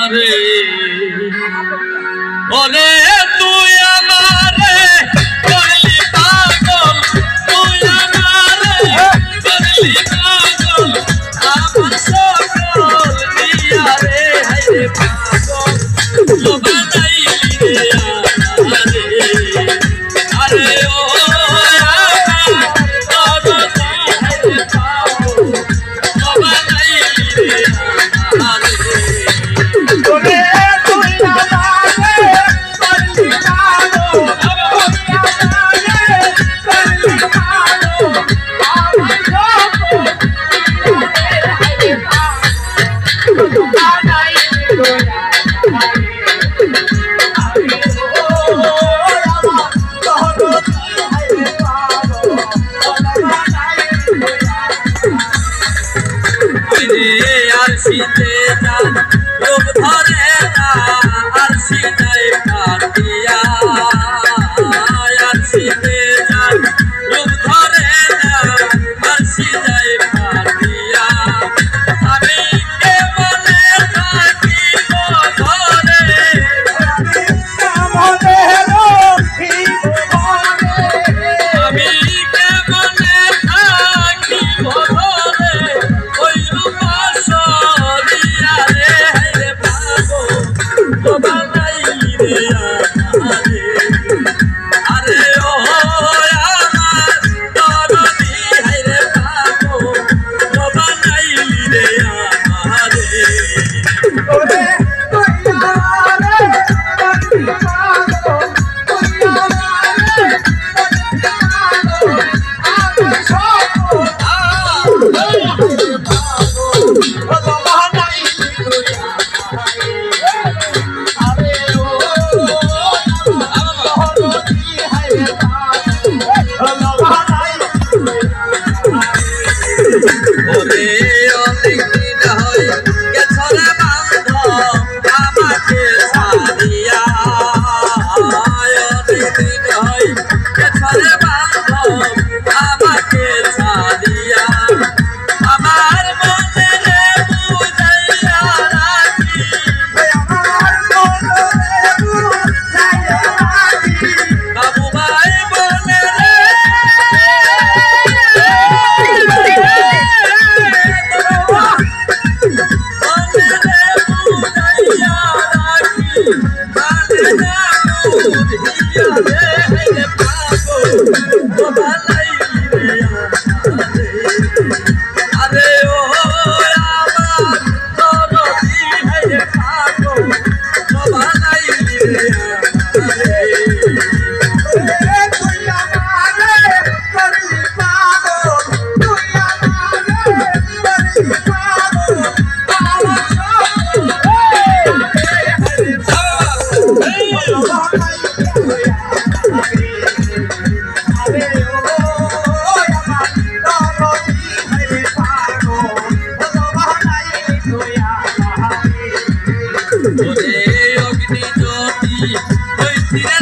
আমারে ওরে তুই আমারে করলি পাগল তুই আমারে করলি পাগল আমার সকল দিয়া রে হাইরে পাগল তো বানাইলি রে আমারে আরে ও আরশিতে যান লোক ধরে না আরশি নাই কাটিয়া আরশিতে যান লোক ধরে না আরশি নাই কাটিয়া আমি কেবলে থাকিব ঘরে আমি কেবলে থাকিব ঘরে ওই রূপা সরিয়া রে হাইরে পাগল তো বানাইলি রে আমারে আরে ও আমার দরদি হাইরে পাগল তো বানাইলি রে আমারে ওরে তুই আমারে করলি পাগল তুই আমারে আমার সকল ওরে অনেকদিন হই গেছরে বান্ধব আমাকে ছাড়িয়া অনেকদিন হই গেছরে বান্ধব আমাকে ছাড়িয়া আমার মনে রে বুঝাইয়া রাখি আমার মনে রে বুঝাইয়া রাখি বাবু ভাই মনে রে আরে ও আমার দরদি হাইরে পাগল তো বানাইলি রে আমারে তুই আমারে করলি পাগল তুই আমারে করলি পাগল আমার সকল হাইরে পাগল ওরে অগ্নি জ্যোতি ওই তীরে